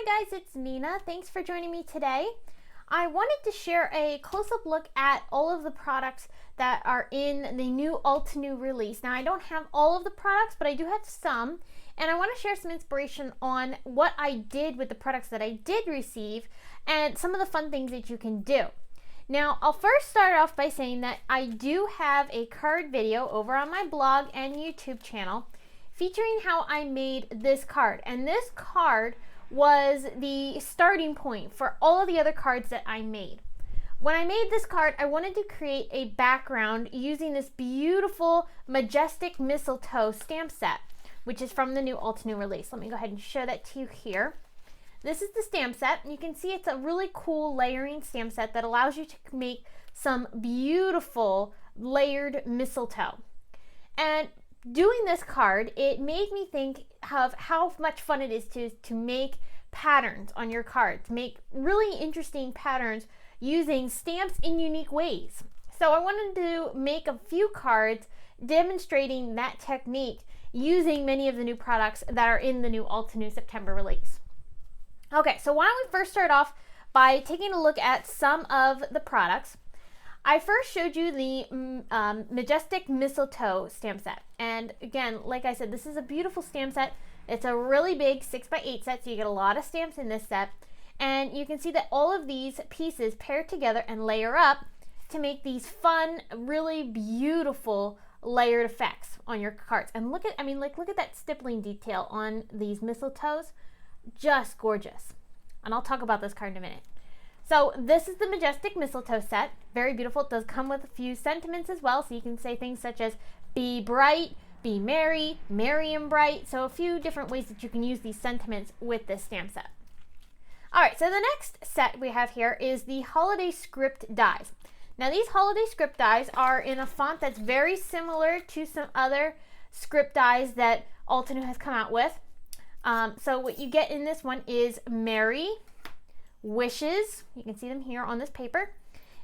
Hi guys, it's Nina. Thanks for joining me today. I wanted to share a close-up look at all of the products that are in the new Altenew release. Now I don't have all of the products, but I do have some, and I want to share some inspiration on what I did with the products that I did receive and some of the fun things that you can do. Now I'll first start off by saying that I do have a card video over on my blog and YouTube channel featuring how I made this card, and this card was the starting point for all of the other cards that I made. When I made this card, I wanted to create a background using this beautiful Majestic Mistletoe stamp set, which is from the new Altenew release. Let me go ahead and show that to you here. This is the stamp set, and you can see it's a really cool layering stamp set that allows you to make some beautiful layered mistletoe. And doing this card, it made me think of how much fun it is to make patterns on your card, to make really interesting patterns using stamps in unique ways. So I wanted to make a few cards demonstrating that technique using many of the new products that are in the new Altenew September release. Okay, so why don't we first start off by taking a look at some of the products. I first showed you the Majestic Mistletoe stamp set. And again, like I said, this is a beautiful stamp set. It's a really big 6x8 set, so you get a lot of stamps in this set. And you can see that all of these pieces pair together and layer up to make these fun, really beautiful layered effects on your cards. And look at, look at that stippling detail on these mistletoes. Just gorgeous. And I'll talk about this card in a minute. So this is the Majestic Mistletoe set. Very beautiful. It does come with a few sentiments as well. So you can say things such as be bright, be merry, merry and bright. So a few different ways that you can use these sentiments with this stamp set. All right, so the next set we have here is the Holiday Script dies. Now these Holiday Script dies are in a font that's very similar to some other script dies that Altenew has come out with. So what you get in this one is merry, wishes, you can see them here on this paper,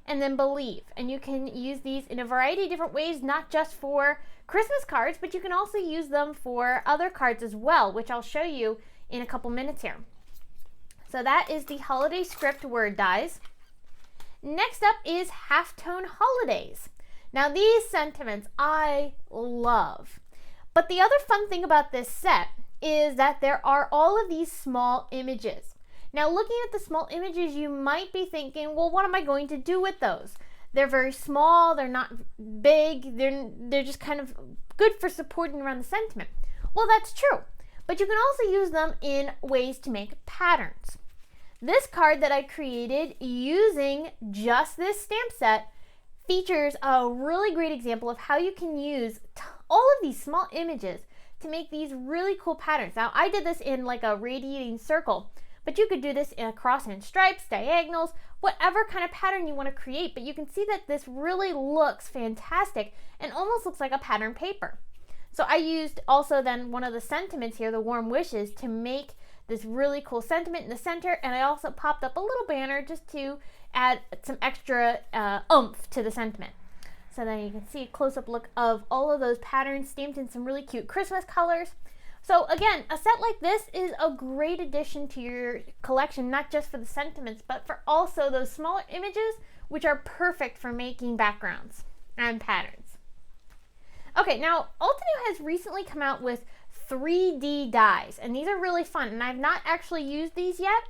and then believe. And you can use these in a variety of different ways, not just for Christmas cards, but you can also use them for other cards as well, which I'll show you in a couple minutes here. So that is the Holiday Script word dies. Next up is Halftone Holidays. Now these sentiments I love. But the other fun thing about this set is that there are all of these small images. Now looking at the small images, you might be thinking, well, what am I going to do with those? They're very small, they're not big, they're just kind of good for supporting around the sentiment. Well, that's true, but you can also use them in ways to make patterns. This card that I created using just this stamp set features a really great example of how you can use all of these small images to make these really cool patterns. Now I did this in like a radiating circle, but you could do this in across in stripes, diagonals, whatever kind of pattern you want to create. But you can see that this really looks fantastic and almost looks like a pattern paper. So I used also then one of the sentiments here, the warm wishes, to make this really cool sentiment in the center. And I also popped up a little banner just to add some extra oomph to the sentiment. So then you can see a close-up look of all of those patterns stamped in some really cute Christmas colors. So again, a set like this is a great addition to your collection, not just for the sentiments, but for also those smaller images, which are perfect for making backgrounds and patterns. Okay, now Altenew has recently come out with 3D dies, and these are really fun, and I've not actually used these yet,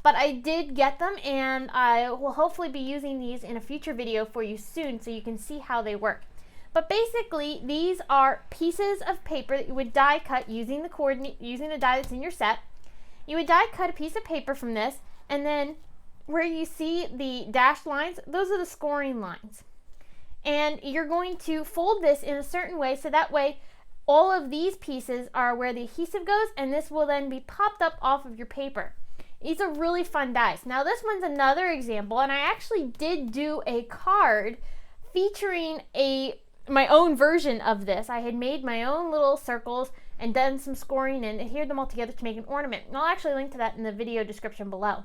but I did get them, and I will hopefully be using these in a future video for you soon so you can see how they work. But basically, these are pieces of paper that you would die cut using the die that's in your set. You would die cut a piece of paper from this, and then where you see the dashed lines, those are the scoring lines. And you're going to fold this in a certain way so that way all of these pieces are where the adhesive goes, and this will then be popped up off of your paper. These are really fun dies. Now this one's another example, and I actually did do a card featuring my own version of this. I had made my own little circles and done some scoring and adhered them all together to make an ornament. And I'll actually link to that in the video description below.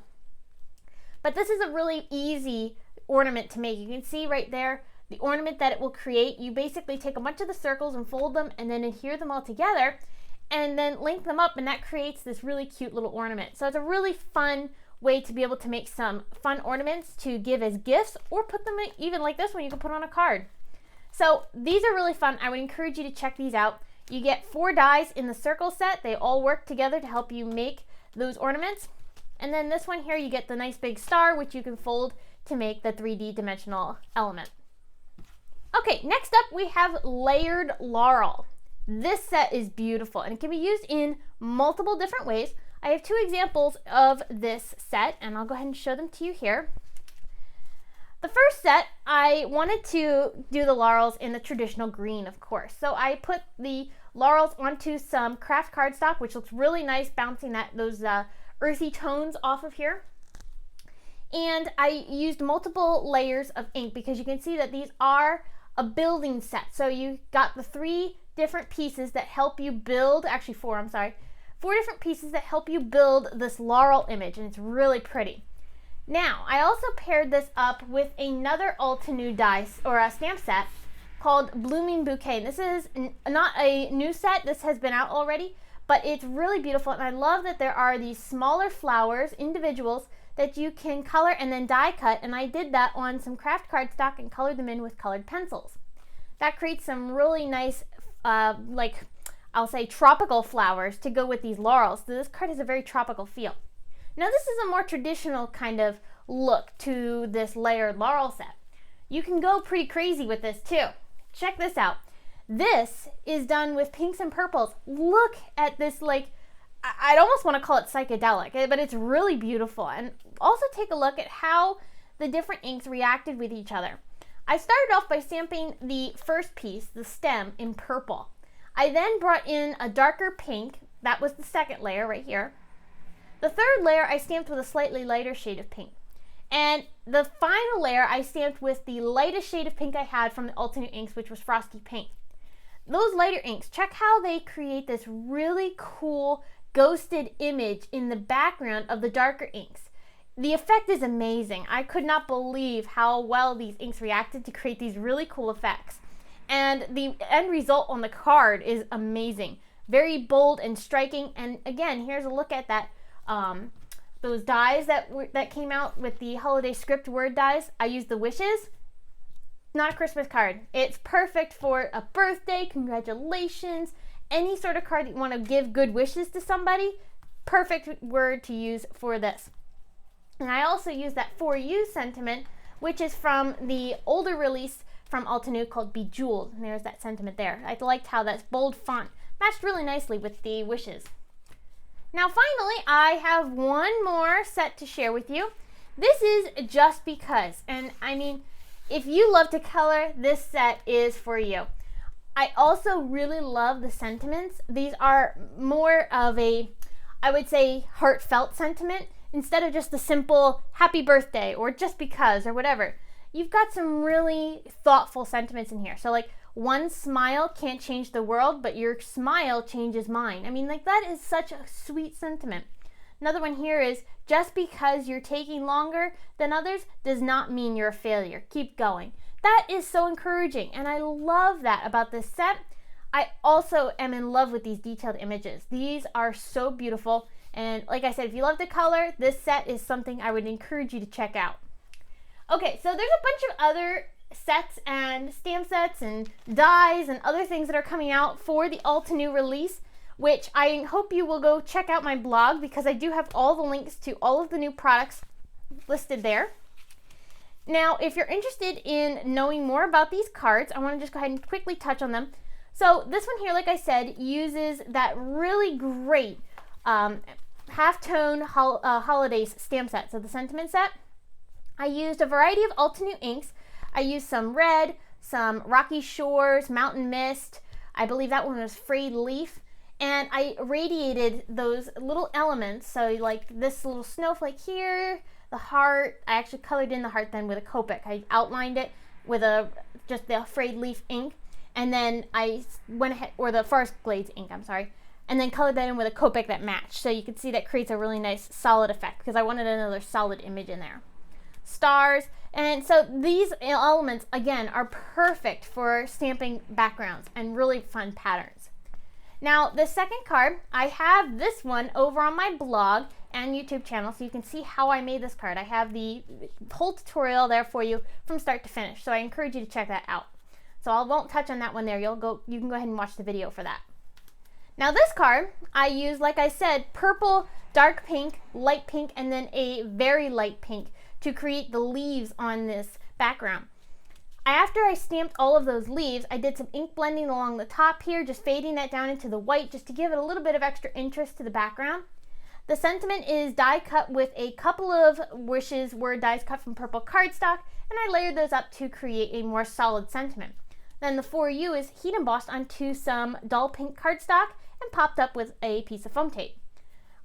But this is a really easy ornament to make. You can see right there the ornament that it will create. You basically take a bunch of the circles and fold them and then adhere them all together. and then link them up, and that creates this really cute little ornament. So it's a really fun way to be able to make some fun ornaments to give as gifts, or put them in, even like this one, you can put on a card. So these are really fun. I would encourage you to check these out. You get 4 dies in the circle set. They all work together to help you make those ornaments. And then this one here, you get the nice big star, which you can fold to make the 3D dimensional element. Okay, next up we have layered laurel. This set is beautiful and it can be used in multiple different ways. I have 2 examples of this set and I'll go ahead and show them to you here. The first set, I wanted to do the laurels in the traditional green, of course. So I put the laurels onto some craft cardstock, which looks really nice, bouncing those earthy tones off of here. And I used multiple layers of ink because you can see that these are a building set. So you got the 3 different pieces that help you build, actually 4, I'm sorry, 4 different pieces that help you build this laurel image, and it's really pretty. Now, I also paired this up with another Altenew die or a stamp set called Blooming Bouquet. This is not a new set, this has been out already, but it's really beautiful, and I love that there are these smaller flowers, individuals, that you can color and then die cut, and I did that on some craft cardstock and colored them in with colored pencils. That creates some really nice, like I'll say tropical flowers to go with these laurels. So this card has a very tropical feel. Now this is a more traditional kind of look to this layered laurel set. You can go pretty crazy with this too. Check this out. This is done with pinks and purples. Look at this, like, I'd almost want to call it psychedelic, but it's really beautiful. And also take a look at how the different inks reacted with each other. I started off by stamping the first piece, the stem, in purple. I then brought in a darker pink. That was the second layer right here. The third layer I stamped with a slightly lighter shade of pink. And the final layer I stamped with the lightest shade of pink I had from the Altenew inks, which was Frosty Pink. Those lighter inks, check how they create this really cool ghosted image in the background of the darker inks. The effect is amazing. I could not believe how well these inks reacted to create these really cool effects. And the end result on the card is amazing. Very bold and striking. And again, here's a look at that. Those dies that came out with the holiday script word dies. I used the wishes. Not a Christmas card. It's perfect for a birthday, congratulations, any sort of card that you want to give good wishes to somebody. Perfect word to use for this. And I also use that for you sentiment, which is from the older release from Altenew called Bejeweled. And there's that sentiment there. I liked how that bold font matched really nicely with the wishes. Now finally, I have one more set to share with you. This is Just Because, and I mean, if you love to color, this set is for you. I also really love the sentiments. These are more of a, I would say, heartfelt sentiment instead of just the simple happy birthday or just because or whatever. You've got some really thoughtful sentiments in here. So like, one smile can't change the world, but your smile changes mine. I mean, like, that is such a sweet sentiment. Another one here is, just because you're taking longer than others does not mean you're a failure. Keep going. That is so encouraging, and I love that about this set. I also am in love with these detailed images. These are so beautiful, and like I said, if you love to color, this set is something I would encourage you to check out. Okay, so there's a bunch of other sets and stamp sets and dies and other things that are coming out for the Altenew release, which I hope you will go check out my blog because I do have all the links to all of the new products listed there. Now, if you're interested in knowing more about these cards, I want to just go ahead and quickly touch on them. So this one here, like I said, uses that really great halftone holidays stamp set, so the sentiment set. I used a variety of Altenew inks. I used some red, some Rocky Shores, Mountain Mist. I believe that one was Frayed Leaf. And I radiated those little elements. So like this little snowflake here, the heart. I actually colored in the heart then with a Copic. I outlined it with just the Frayed Leaf ink. And then I went ahead, or the Forest Glades ink, I'm sorry. And then colored that in with a Copic that matched. So you can see that creates a really nice solid effect because I wanted another solid image in there. Stars. And so these elements, again, are perfect for stamping backgrounds and really fun patterns. Now, the second card, I have this one over on my blog and YouTube channel, so you can see how I made this card. I have the whole tutorial there for you from start to finish, so I encourage you to check that out. So I won't touch on that one there. You can go ahead and watch the video for that. Now this card, I use, like I said, purple, dark pink, light pink, and then a very light pink to create the leaves on this background. After I stamped all of those leaves, I did some ink blending along the top here, just fading that down into the white just to give it a little bit of extra interest to the background. The sentiment is die cut with a couple of wishes word dies cut from purple cardstock, and I layered those up to create a more solid sentiment. Then the for you is heat embossed onto some dull pink cardstock and popped up with a piece of foam tape.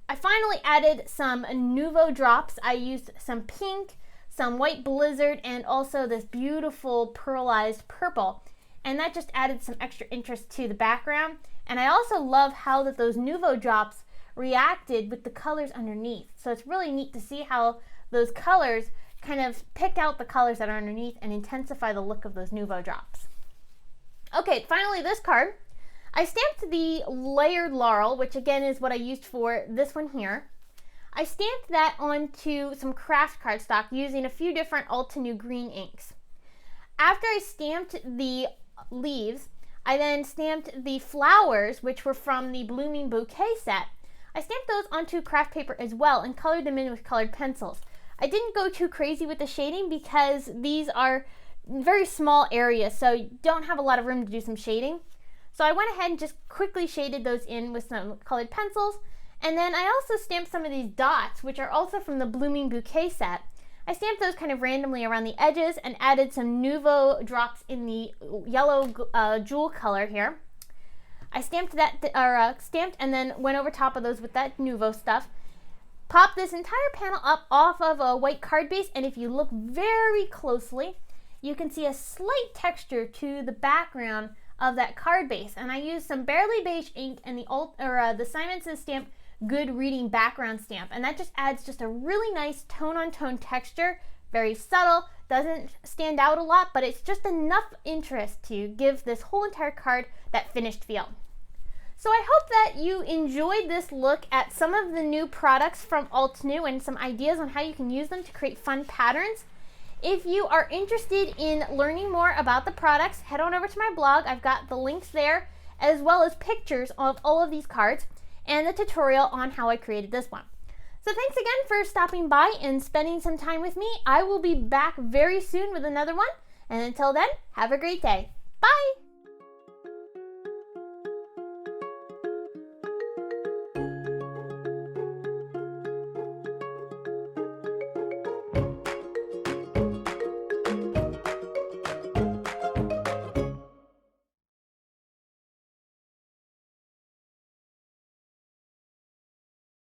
I finally added some Nouveau drops. I used some pink, some white blizzard, and also this beautiful pearlized purple, and that just added some extra interest to the background. And I also love how that those Nouveau drops reacted with the colors underneath, so it's really neat to see how those colors kind of pick out the colors that are underneath and intensify the look of those Nouveau drops. Okay, finally this card, I stamped the layered laurel, which again is what I used for this one here. I stamped that onto some craft cardstock using a few different Altenew green inks. After I stamped the leaves, I then stamped the flowers, which were from the Blooming Bouquet set. I stamped those onto craft paper as well and colored them in with colored pencils. I didn't go too crazy with the shading because these are very small areas, so you don't have a lot of room to do some shading. So I went ahead and just quickly shaded those in with some colored pencils. And then I also stamped some of these dots, which are also from the Blooming Bouquet set. I stamped those kind of randomly around the edges and added some Nouveau drops in the yellow jewel color here. I stamped and then went over top of those with that Nouveau stuff. Popped this entire panel up off of a white card base, and if you look very closely, you can see a slight texture to the background of that card base. And I used some Barely Beige ink and the Simon Says Stamp Good Reading background stamp, and that just adds just a really nice tone-on-tone texture. Very subtle, doesn't stand out a lot, but it's just enough interest to give this whole entire card that finished feel. So I hope that you enjoyed this look at some of the new products from Altenew and some ideas on how you can use them to create fun patterns. If you are interested in learning more about the products, head on over to my blog. I've got the links there, as well as pictures of all of these cards and the tutorial on how I created this one. So thanks again for stopping by and spending some time with me. I will be back very soon with another one. And until then, have a great day. Bye!